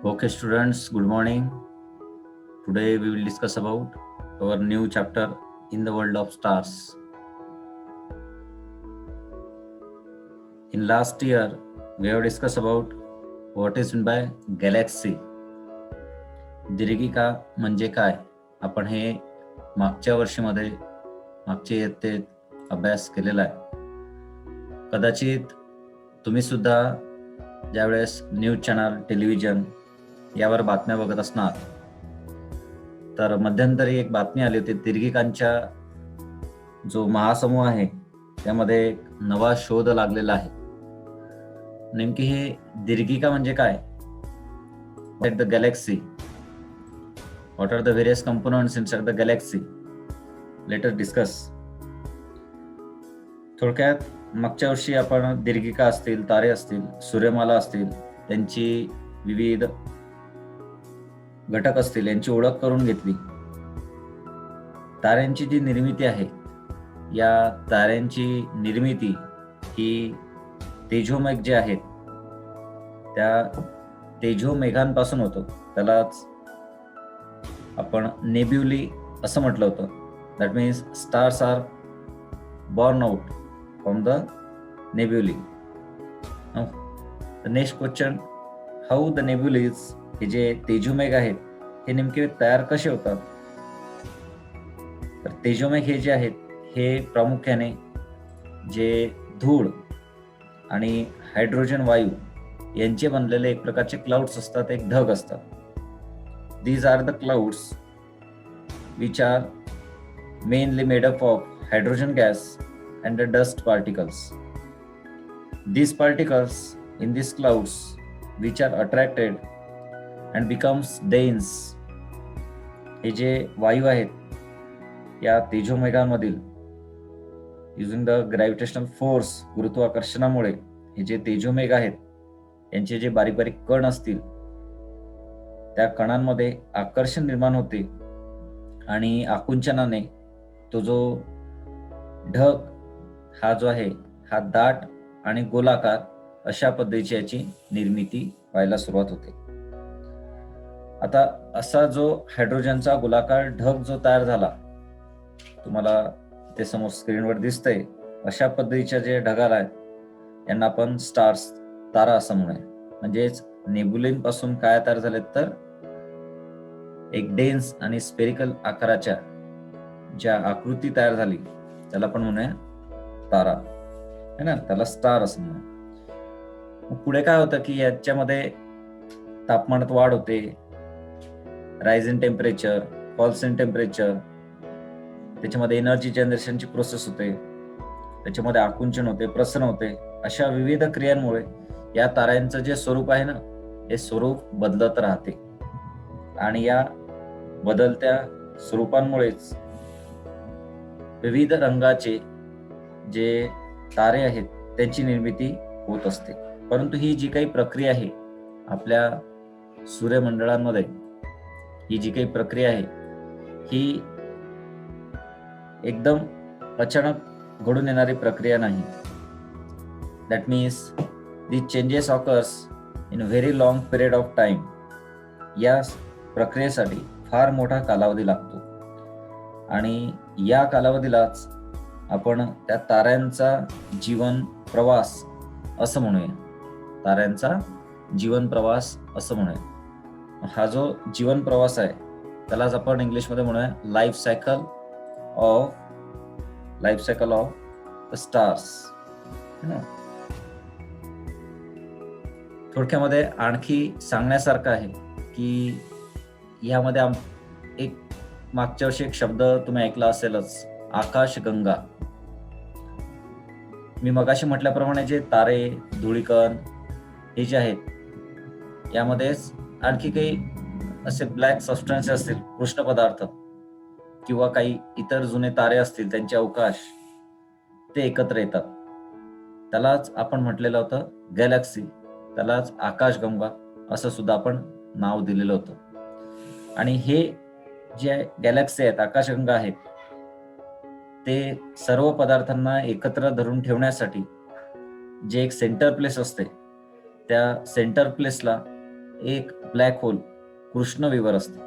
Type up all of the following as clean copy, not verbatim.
Okay, students, good morning. Today we will discuss about our new chapter in the world of stars. In last year, we have discussed about what is meant by galaxy. दीर्घिका म्हणजे काय? आपण हे मागच्या वर्षीमध्ये मागच्या इयत्तेत अभ्यास केलेला आहे. कदाचित तुम्ही सुद्धा ज्यावेळेस न्यूज चॅनल, टेलिव्हिजन यावर बातम्या बघत असणार, तर मध्यंतरी एक बातमी आली होती. दीर्घिकांच्या जो महासमूह आहे त्यामध्ये एक नवा शोध लागलेला आहे. नेमकी हे दीर्घिका म्हणजे काय? The Galaxy. What are the various components inside the galaxy? Let us discuss. थोडक्यात मागच्या वर्षी आपण दीर्घिका असतील, तारे असतील, सूर्यमाला असतील, त्यांची विविध घटक असतील यांची ओळख करून घेतली. ताऱ्यांची जी निर्मिती आहे, या ताऱ्यांची निर्मिती ही तेजोमेघ जे आहेत त्या तेजोमेघांपासून होतो. त्यालाच आपण नेब्युली असं म्हटलं होतं. That means stars are born out from the nebulae. The next question, how the nebulae, हे जे तेजोमेघ आहेत हे नेमके तयार कसे होतात? तर तेजोमेघ हे जे आहेत हे प्रामुख्याने जे धूळ आणि हायड्रोजन वायू यांचे बनलेले एक प्रकारचे क्लाउड्स असतात, एक ढग असतात. These are the clouds which are mainly made up of hydrogen gas and the dust particles. These particles in these clouds which are attracted and becomes dense. हे जे वायू आहेत या तेजोमेघांमधील using the gravitational force, गुरुत्वाकर्षणामुळे हे जे तेजोमेघ आहेत यांचे जे बारीक बारीक कण असतील त्या कणांमध्ये आकर्षण निर्माण होते आणि आकुंचनाने तो जो ढग हा जो आहे हा दाट आणि गोलाकार अशा पद्धतीची याची निर्मिती व्हायला सुरुवात होते. आता असा जो हायड्रोजनचा गोलाकार ढग जो तयार झाला, तुम्हाला ते समोर स्क्रीनवर दिसतंय, अशा पद्धतीच्या जे ढगाला आहेत यांना आपण स्टार्स, तारा असं म्हणूया. म्हणजेच नेब्युलिन पासून काय तयार झालेत तर एक डेन्स आणि स्पेरिकल आकाराच्या ज्या आकृती तयार झाली त्याला आपण म्हणूया तारा, है ना, त्याला स्टार असं म्हणूया. पुढे काय होतं की याच्यामध्ये तापमानात वाढ होते, rise in temperature, falls in temperature, त्याच्यामध्ये एनर्जी जनरेशनची प्रोसेस होते, त्याच्यामध्ये आकुंचन होते, प्रसरण होते. अशा विविध क्रियांमुळे या ताऱ्यांचं जे स्वरूप आहे ना हे स्वरूप बदलत राहते आणि या बदलत्या स्वरूपांमुळेच विविध रंगाचे जे तारे आहेत त्यांची निर्मिती होत असते. परंतु ही जी काही प्रक्रिया आहे आपल्या सूर्यमंडळामध्ये, ही जी काही प्रक्रिया आहे ही एकदम अचानक घडून येणारी प्रक्रिया नाही. That means these changes occurs in a very long period of time. या प्रक्रियेसाठी फार मोठा कालावधी लागतो आणि या कालावधीलाच आपण त्या ताऱ्यांचा जीवन प्रवास असं म्हणूया. ताऱ्यांचा जीवन प्रवास असं म्हणूया. हा जो जीवन प्रवास आहे त्यालाच आपण इंग्लिशमध्ये म्हणूया life cycle of the stars. थोडक्यामध्ये आणखी सांगण्यासारखं आहे की यामध्ये एक मागच्या वर्षी एक शब्द तुम्ही ऐकला असेलच, आकाशगंगा. मी मगाशी म्हटल्याप्रमाणे जे तारे, धुळीकण हे जे आहेत यामध्येच आणखी काही असे ब्लॅक सबस्टन्स असतील, कृष्ण पदार्थ, किंवा काही इतर जुने तारे असतील त्यांचे अवकाश, ते एकत्र येतात. त्यालाच आपण म्हटलेलं होतं गॅलेक्सी, त्यालाच आकाशगंगा असं सुद्धा आपण नाव दिलेलं होतं. आणि हे जे गॅलेक्सी आहेत, आकाशगंगा आहेत, ते सर्व पदार्थांना एकत्र धरून ठेवण्यासाठी जे एक सेंटर प्लेस असते त्या सेंटर प्लेसला एक ब्लॅक होल कृष्णविवर असते.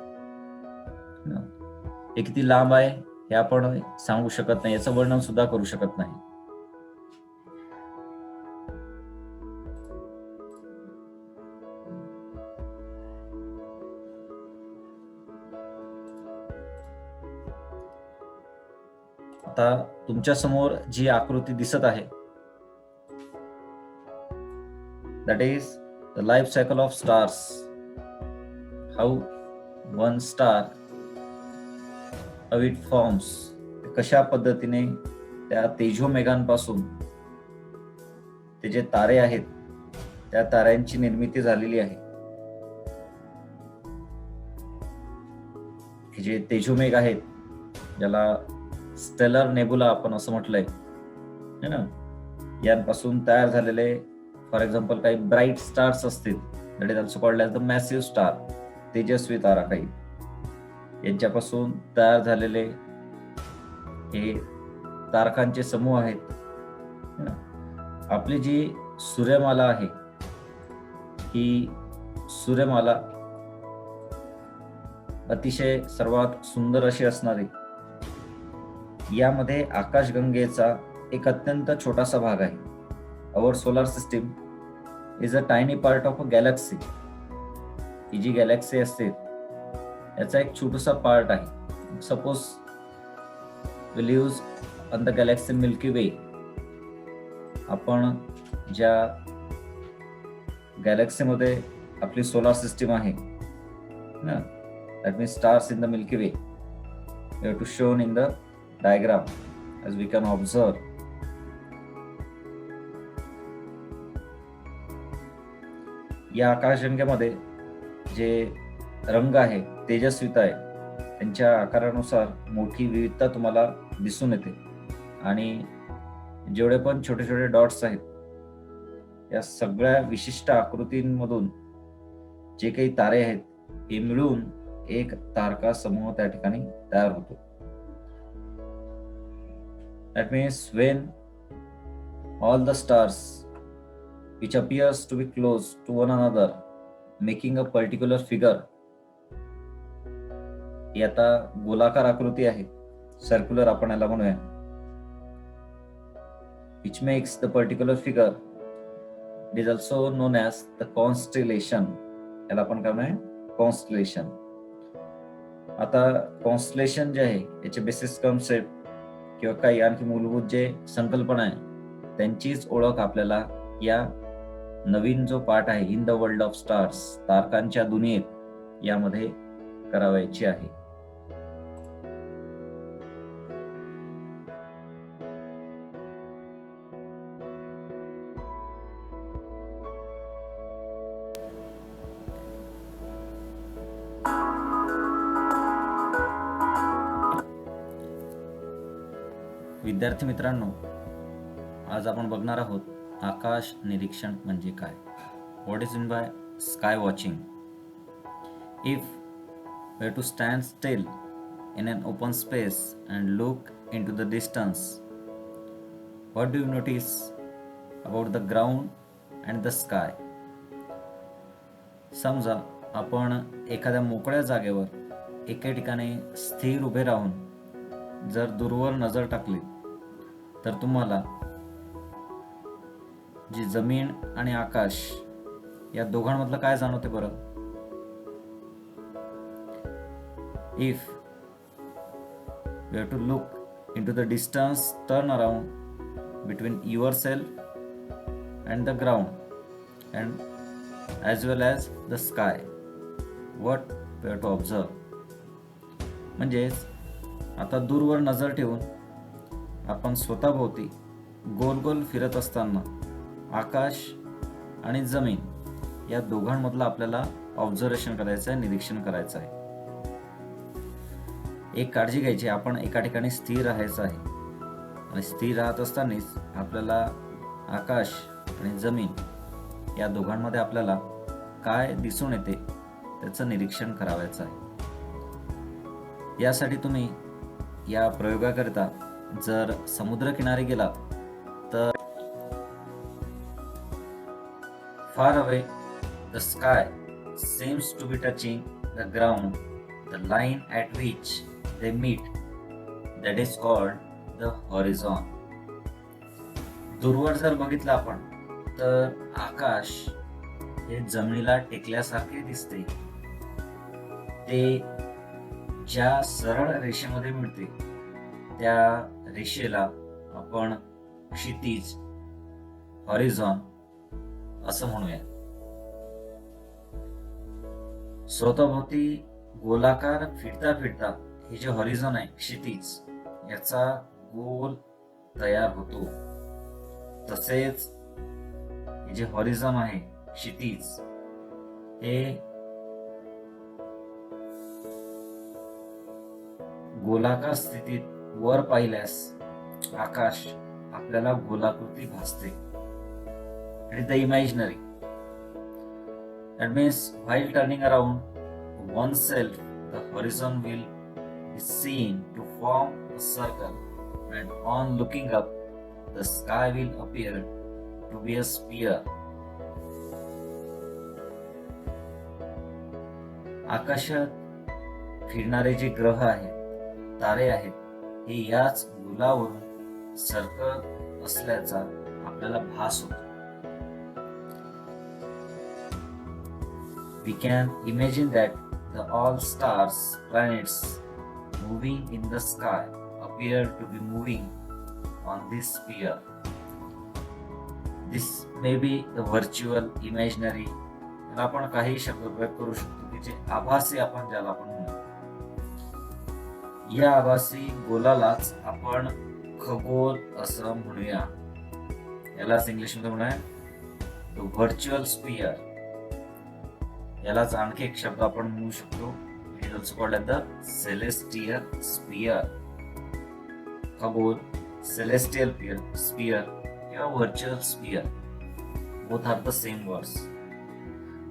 हे किती लांब आहे हे आपण सांगू शकत नाही, याचं वर्णन सुद्धा करू शकत नाही. आता तुमच्या समोर जी आकृती दिसत आहे, that is the life cycle of stars. How one star, how it forms, कशा पद्धतीने त्या तेजोमेघांपासून ते जे तारे आहेत त्या ताऱ्यांची निर्मिती झालेली आहे. हे जे तेजोमेघ आहेत, ज्याला स्टेलर नेबुला आपण असं म्हटलंय है ना, यांपासून तयार झालेले फॉर एक्झाम्पल काही ब्राईट स्टार्स असतील, that is also called as the massive star, तेजस्वी तारा काही, यांच्यापासून तयार झालेले हे तारकांचे समूह आहेत. आपली जी सूर्यमाला आहे, ही सूर्यमाला अतिशय सर्वात सुंदर अशी असणारी, यामध्ये आकाशगंगेचा एक अत्यंत छोटासा भाग आहे. Our solar system is a tiny part of a galaxy. ही जी गॅलेक्सी असते याचा एक छोटासा पार्ट आहे. Suppose we lives on the galaxy Milky Way. आपण ज्या गॅलेक्सीमध्ये आपली सोलार सिस्टीम आहे ना, that means stars in the Milky Way, we have to shown in the diagram as we can observe. या आकाशगंगेमध्ये जे रंग आहे, तेजस्विता आहे, त्यांच्या आकारानुसार मोठी विविधता तुम्हाला दिसून येते. आणि जेवढे पण छोटे छोटे डॉट्स आहेत, या सगळ्या विशिष्ट आकृतींमधून जे काही तारे आहेत हे मिळून एक तारका समूह त्या ठिकाणी तयार होतो. That means when all the stars which appears to be close to one another making a particular figure, ही आता गोलाकार आकृती आहे, सर्क्युलर आपण याला म्हणूया, which makes the particular figure, it is also known as the constellation. याला आपण काय म्हणूया, कॉन्स्टलेशन. आता कॉन्स्टलेशन जे आहे याचे बेसिस कॉन्सेप्ट किंवा काही आणखी मूलभूत जे संकल्पना आहे त्यांचीच ओळख आपल्याला या नवीन जो पाठ आहे in the world of stars, तारकांच्या दुनियेत, यामध्ये करावायची आहे. विद्यार्थी मित्रांनो, आज आपण बघणार आहोत आकाश निरीक्षण म्हणजे काय. What is in by sky watching. If we have to stand still in an open space and look into the distance, what do you notice about the ground and the sky. समजा आपण एखाद्या मोकळ्या जागेवर एके ठिकाणी स्थिर उभे राहून जर दूरवर नजर टाकली तर तुम्हाला जी जमीन आणि आकाश या दोघांमधलं काय जाणवते बरं. If we have to look into the distance, turn around between yourself and the ground and as well as the sky, what we have to observe. म्हणजेच आता दूरवर नजर ठेवून आपण स्वतःभोवती गोल गोल फिरत असताना आकाश आणि जमीन या दोघांमधलं आपल्याला ऑब्झर्वेशन करायचं आहे, निरीक्षण करायचं आहे. एक काळजी घ्यायची, आपण एका ठिकाणी स्थिर राहायचं आहे आणि स्थिर राहत असतानाच आपल्याला आकाश आणि जमीन या दोघांमध्ये आपल्याला काय दिसून येते त्याचं निरीक्षण करावायचं आहे. यासाठी तुम्ही या प्रयोगाकरिता जर समुद्रकिनारी गेलात तर far away the sky seems to be touching the ground, the line at which they meet, that is called the horizon. दूरवर जर बघितलं आपण तर आकाश हे जमिनीला टेकल्यासारखे दिसते. ते ज्या सरळ रेषेमध्ये मिळते त्या रेषेला आपण क्षितिज, हॉरिझॉन असं म्हणूया. स्वतःभोवती गोलाकार फिरता फिरता हे जे हॉरिझॉन आहे, क्षितिज, याचा गोल तयार होतो. तसेच हे जे हॉरिझॉन आहे, क्षितिज, हे गोलाकार स्थितीत वर पाहिल्यास आकाश आपल्याला गोलाकृती भासते. It is the imaginary. That means while turning around oneself, the horizon will be seen to form a circle, and on looking up, the sky will appear to be a sphere. आकाशात फिरणारे जे ग्रह आहेत, तारे आहेत, हे याच गोलावरून सरकत असल्याचा आपल्याला भास होतो. We can imagine that all stars, planets moving in the sky appear to be moving on this sphere. This may be the virtual, imaginary, याला आपण काही शब्द प्रयोग करू शकतो की जे आभासी आपण ज्याला आपण म्हणू. या आभासी गोलालाच आपण खगोल असं म्हणूया. यालाच इंग्लिशमध्ये म्हणूया द व्हर्च्युअल स्पियर. यालाच आणखी एक शब्द आपण म्हणू शकतो, it is also called the celestial sphere. खगोल, सेलेस्टियल स्पियर किंवा virtual sphere, both are the same words.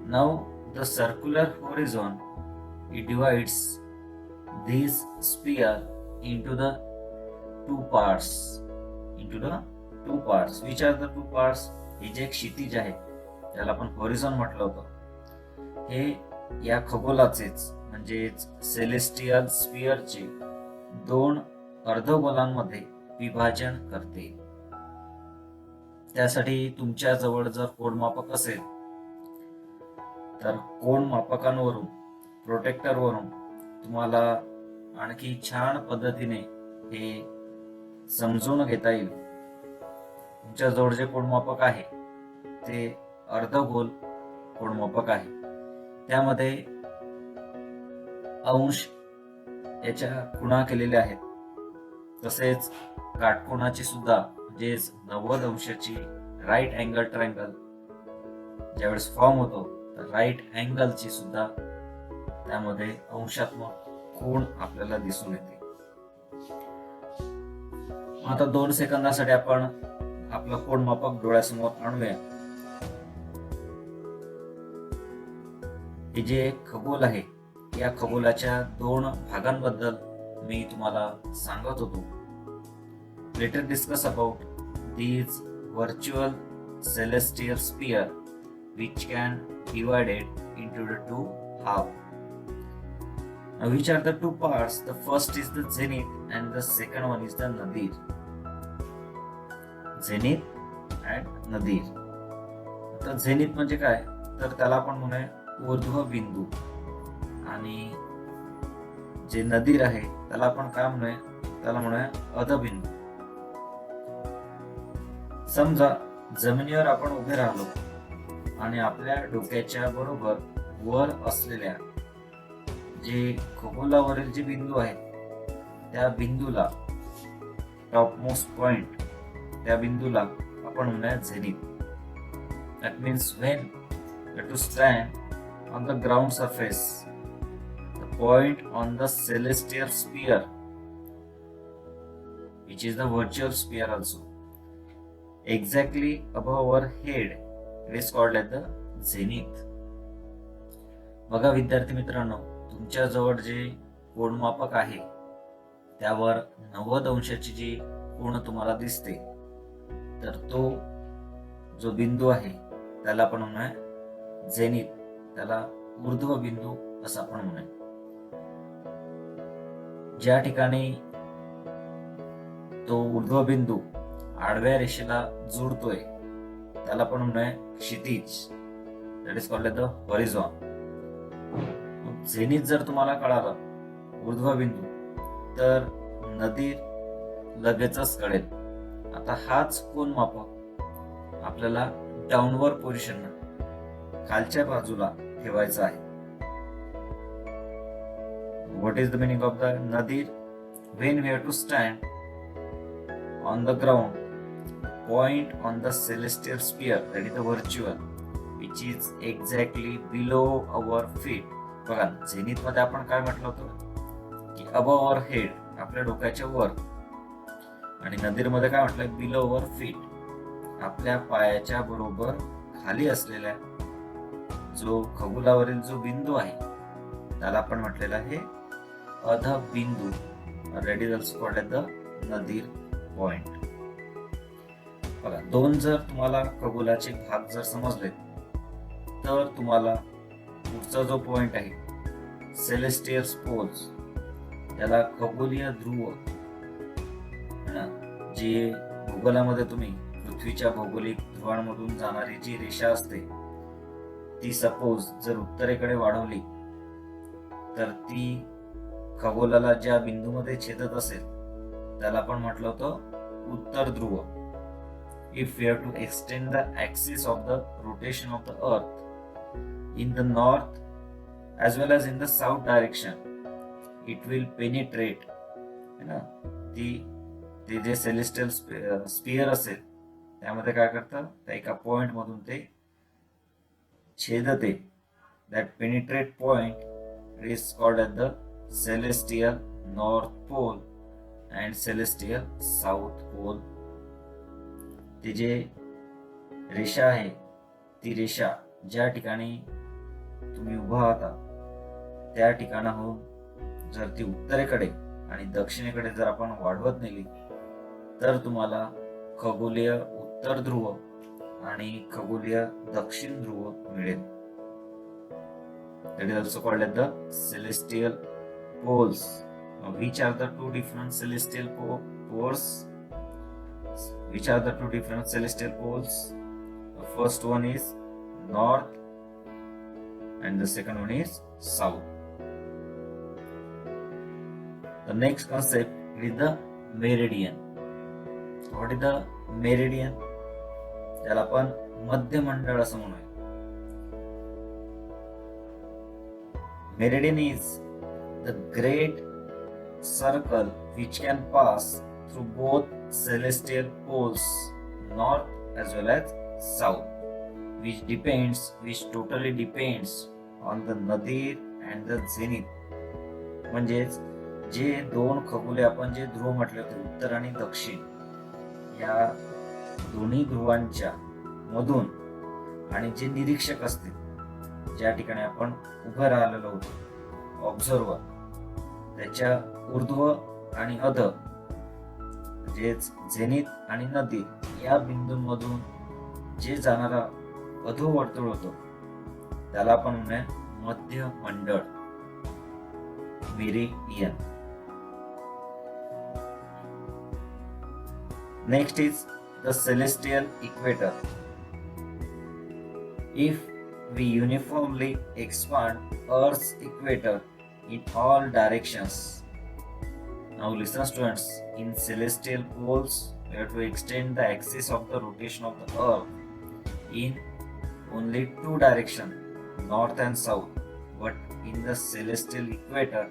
Now the circular horizon, it divides this sphere into the two parts. Which are the two parts? हे जे क्षितिज आहे त्याला आपण horizon म्हटलं होतं, हे या खगोलाचेच म्हणजेच सेलेस्टियल स्पियरचे दोन अर्धगोलांमध्ये विभाजन करते. त्यासाठी तुमच्या जवळ जर कोनमापक असेल तर कोनमापकांवरून, प्रोटेक्टरवरून तुम्हाला आणखी छान पद्धतीने हे समजून घेता येईल. तुमच्या जवळ जे कोनमापक आहे ते अर्धगोल कोनमापक आहे. त्यामध्ये अंश याच्या खुणा केलेल्या आहेत. तसेच काटकोनाची सुद्धा म्हणजेच 90 अंशाची राईट अँगल ट्रायंगल ज्यावेळेस फॉर्म होतो तर राईट अँगलची सुद्धा त्यामध्ये अंशात्मक कोन आपल्याला दिसून येते. आता 2 सेकंदासाठी आपण आपलं कोनमापक डोळ्यासमोर आणूया. हे जे खगोल आहे या खगोलाच्या 2 भागांबद्दल मी तुम्हाला सांगत होतो. Letter discuss about these virtual celestial sphere which can divided into the two half. Now, which are the two parts? The first is the zenith and the second one is the nadir. Zenith and nadir. तर Zenith म्हणजे काय, तर त्याला आपण म्हणूया ऊर्ध्व बिंदू, आणि जे नदीर आहे त्याला आपण काय म्हणूया, त्याला म्हणूया अधबिंदू. समजा जमिनीवर आपण उभे राहिलो आणि आपल्या डोक्याच्या बरोबर वर असलेल्या जे खगोलावरील जे बिंदू आहेत त्या बिंदूला, टॉपमोस्ट पॉइंट, त्या बिंदूला आपण म्हणूया Zenith. That means when you have to stand on the ground surface, the point on the celestial sphere, which is the virtual sphere also, exactly above our head, it is called as the zenith. बघा विद्यार्थी मित्रांनो, तुमच्या जवळ जे कोनमापक आहे त्यावर 90 अंशाची जी कोन तुम्हाला दिसते, तर तो जो बिंदू आहे त्याला आपण म्हणूया झेनिथ, त्याला ऊर्ध्व बिंदू असं आपण म्हणूया. ज्या ठिकाणी तो ऊर्ध्व बिंदू आडव्या रेषेला जोडतोय त्याला आपण म्हणूया क्षितिज. That is called the horizon. Zenith जर तुम्हाला कळालं ऊर्ध्व बिंदू तर नदीर लगेचच कळेल. आता हाच कोन मापक आपल्याला डाऊनवर्ड पोझिशन खालच्या बाजूला ठेवायचा आहे. What is the meaning of the nadir? When we have to stand on the ground, point on the celestial sphere, that is the virtual, which is exactly below our feet. बघा Zenith मध्ये आपण काय म्हटलं होतं की above our head, आपल्या डोक्याच्या वर, आणि नदीर मध्ये काय म्हटलंय बिलो अवर फीट, आपल्या पायाच्या बरोबर खाली असलेल्या जो खगोलावरील जो बिंदू आहे त्याला आपण म्हटलेलं आहे अध बिंदू. That is also called as the nadir point. बघा दोन जर तुम्हाला खगोलाचे भाग जर समजले तर तुम्हाला पुढचा जो पॉइंट आहे सेलेस्टियल पोल्स, त्याला खगोलीय ध्रुव, जे भूगोलामध्ये तुम्ही पृथ्वीच्या भौगोलिक ध्रुवांमधून जाणारी जी रेषा असते ती सपोज जर उत्तरेकडे वाढवली तर ती खगोलाला ज्या बिंदूमध्ये छेदत असेल त्याला आपण म्हटलं होतं उत्तर ध्रुव. If you have to extend the axis of the rotation of the earth in the north as well as in the south direction, it will penetrate, ते जे सेलेस्टियल स्पियर असेल त्यामध्ये काय करतं, त्या एका पॉइंट मधून ते छेदते. That penetrate point is called as the celestial north pole and celestial south pole. ती जे रेषा आहे ती रेषा ज्या ठिकाणी तुम्ही उभा आहात त्या ठिकाणाहून जर ती उत्तरेकडे आणि दक्षिणेकडे जर आपण वाढवत नेली तर तुम्हाला खगोलीय उत्तर ध्रुव आणि खगोलीय दक्षिण ध्रुव मिळेल. That is also called as the celestial poles. Now, which are the two different celestial poles? Which are the two different celestial poles? The first one is north and the second one is south. The next concept is the meridian. What is the meridian? त्याला आपण मध्यमंडळ असं म्हणूया. Meridian is the great circle which can pass through both celestial poles, north as well as south, which totally depends on the nadir and the zenith. म्हणजेच जे दोन खगोले आपण जे ध्रुव म्हटले होते उत्तर आणि दक्षिण, या दोन्ही ध्रुवांच्या मधून आणि जे निरीक्षक असतील ज्या ठिकाणी आपण उभं राहिलेलो होतो ऑब्झर्वर, त्याच्या ऊर्ध्व आणि अध म्हणजेच झेनिथ आणि नदीर या बिंदूंमधून जे जाणारा अधो वर्तुळ होतो त्याला आपण म्हणूया मध्य मंडळ, meridian. Next is the celestial equator. If we uniformly expand Earth's equator in all directions. Now listen students, in celestial poles we have to extend the axis of the rotation of the Earth in only two directions, north and south. But in the celestial equator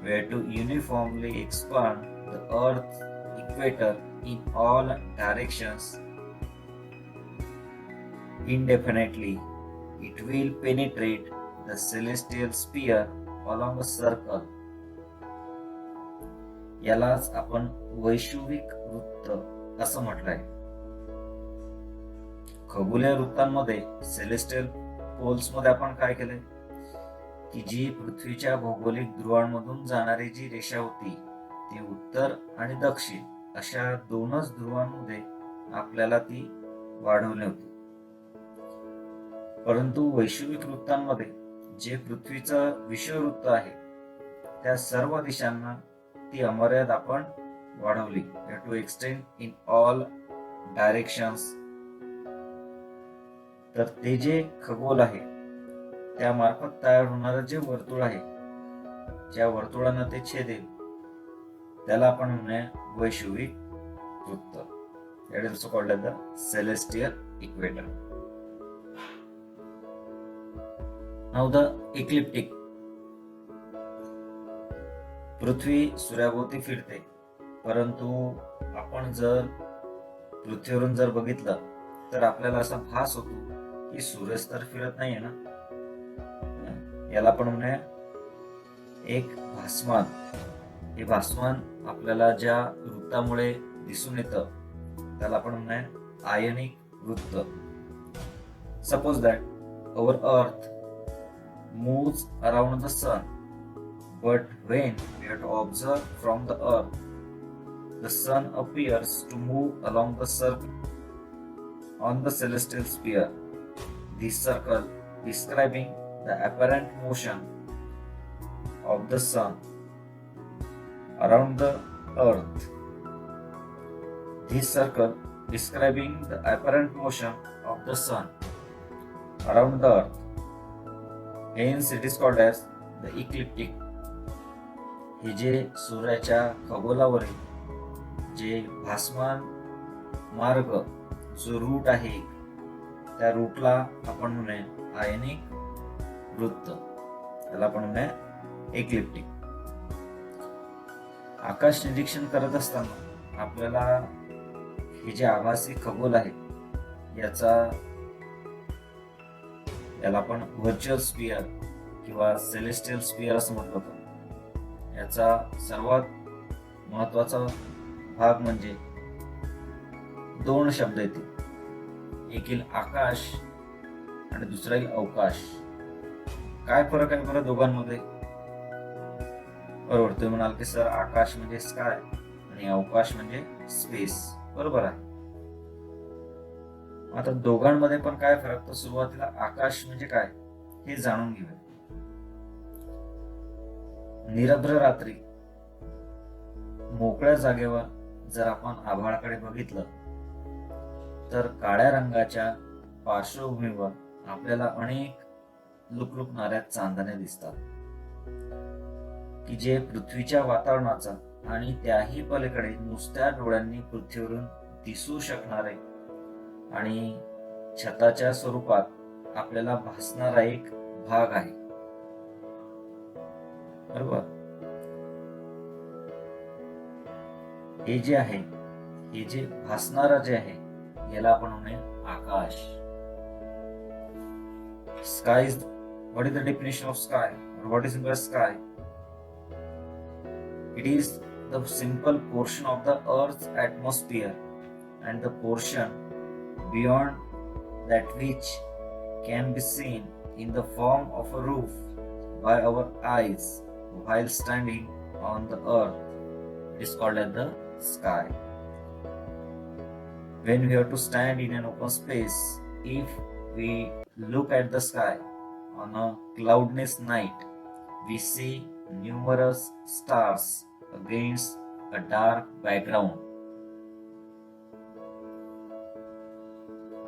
we have to uniformly expand the Earth's equator in all directions indefinitely. It will penetrate the celestial sphere along a circle. यालाच आपण वैश्विक वृत्त असं म्हटलंय. खगोलीय वृत्तांमध्ये celestial poles मध्ये आपण काय केलंय की जी पृथ्वीच्या भौगोलिक ध्रुवांमधून जाणारी जी रेषा होती ती उत्तर आणि दक्षिण अशा दोनच ध्रुवांमध्ये आपल्याला ती वाढवली होती. परंतु वैश्विक वृत्तांमध्ये जे पृथ्वीचं विषुववृत्त आहे त्या सर्व दिशांना ती अमर्याद आपण वाढवली, to extend in all directions. तर ते जे खगोल आहे त्यामार्फत तयार होणारं जे वर्तुळ आहे, ज्या वर्तुळांना ते छेदेल त्याला आपण म्हणूया वैश्विक वृत्त. That is also called as the celestial equator. Now the ecliptic. पृथ्वी सूर्याभोवती फिरते, परंतु आपण जर पृथ्वीवरून जर बघितलं तर आपल्याला असा भास होतो की सूर्य तर फिरत नाहीये ना. याला आपण म्हणूया एक भासमान. हे भासमान आपल्याला ज्या वृत्तामुळे दिसून येतं त्याला आपण म्हणूया आयनिक वृत्त. सपोज दॅट अवर अर्थ moves around the sun, but when we have to observe from the earth, the sun appears to move along the circle on the celestial sphere. This circle describing the apparent motion of the sun around the earth. This circle describing the apparent motion of the sun around the earth. Hence it is called as the ecliptic. हे जे सूर्याच्या खगोलावरील जे भासमान मार्ग जो route आहे त्या रूटला आपण म्हणूया आयनिक वृत्त. त्याला आपण म्हणूया इक्लिप्टिक. आकाश निरीक्षण करत असताना आपल्याला हे जे आभासी खगोल आहे याला आपण व्हर्च्युअल स्पियर किंवा सेलेस्टियल स्पियर असं म्हटलं होतं. याचा सर्वात महत्वाचा भाग म्हणजे दोन शब्द येतील. एक येईल आकाश आणि दुसरा येईल अवकाश. काय फरक आहे बरं दोघांमध्ये? बरोबर, तुम्ही म्हणाल की सर आकाश म्हणजे स्काय आणि अवकाश म्हणजे स्पेस. बरोबर आहे. आता दोघांमध्ये पण काय फरक, तर सुरुवातीला आकाश म्हणजे काय हे जाणून घेऊया. निरभ्र रात्री मोकळ्या जागेवर जर आपण आभाळाकडे बघितलं तर काळ्या रंगाच्या पार्श्वभूमीवर आपल्याला अनेक लुकलुकणाऱ्या चांदण्या दिसतात की जे पृथ्वीच्या वातावरणाचा आणि त्याही पलीकडे नुसत्या डोळ्यांनी पृथ्वीवरून दिसू शकणारे आणि छताच्या स्वरूपात आपल्याला भासणारा एक भाग आहे. बरोबर. हे जे आहे, हे जे भासणारा जे आहे याला आपण म्हणूया आकाश. Sky is, what is the definition of sky? What is the sky? It is the simple portion of the earth atmosphere and the portion beyond that which can be seen in the form of a roof by our eyes while standing on the earth. It is called as the sky. When we have to stand in an open space, if we look at the sky on a cloudless night, we see numerous stars against a dark background.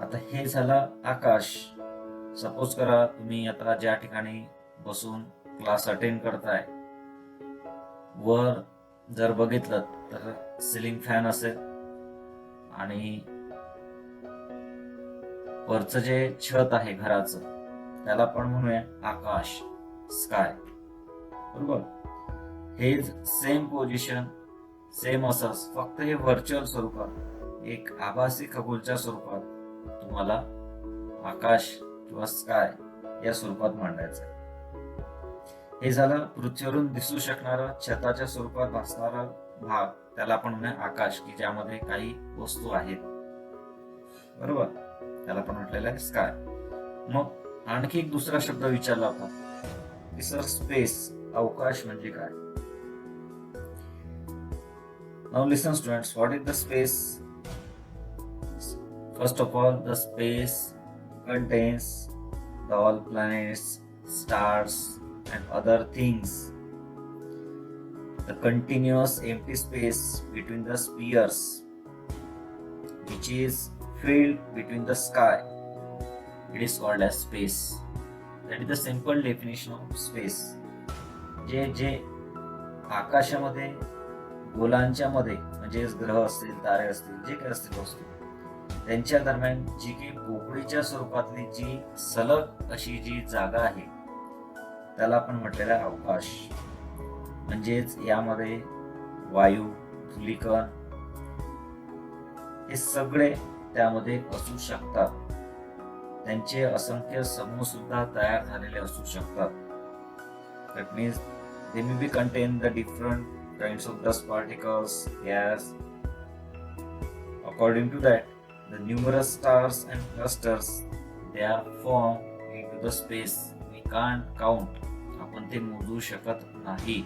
आता हे झालं आकाश. Suppose करा तुम्ही आता ज्या ठिकाणी बसून class attend करताय, वर जर बघितलं तर सिलिंग फॅन असेल आणि वरचं जे छत आहे घराचं त्याला आपण म्हणूया आकाश, स्काय. बरोबर. हे सेम पोझिशन, सेम असंच, फक्त हे व्हर्च्युअल स्वरूपात, एक आभासी खगोलच्या स्वरूपात तुम्हाला आकाश किंवा स्काय या स्वरूपात मांडायचं. हे झालं पृथ्वीवरून दिसू शकणारा छताच्या स्वरूपात भासणारा भाग, त्याला आपण म्हणूया आकाश, की ज्यामध्ये काही वस्तू आहेत. बरोबर. त्याला आपण म्हटलेलं आहे स्काय. मग आणखी एक दुसरा शब्द विचारला होता की सर स्पेस, अवकाश म्हणजे काय? Now listen students, what is the space? First of all, the space contains all planets, stars and other things. The continuous empty space between the spheres, which is filled between the sky, it is called as space. That is the simple definition of space. जे जे आकाशामध्ये गोलांच्या मध्ये म्हणजे ग्रह असतील, तारे असतील, जे काही असतील वस्तू, त्यांच्या दरम्यान जी काही पोकळीच्या स्वरूपातली जी सलग अशी जी जागा आहे त्याला आपण म्हटलेलं आहे अवकाश. म्हणजेच यामध्ये वायू, धूलिकण हे सगळे त्यामध्ये असू शकतात. त्यांचे असंख्य समूह सुद्धा तयार झालेले असू शकतात. That means they may be contain the different kinds of dust particles, gas. According to that, the numerous stars and clusters, they are formed into the space. We can't count. आपण ते मोजू शकत नाही.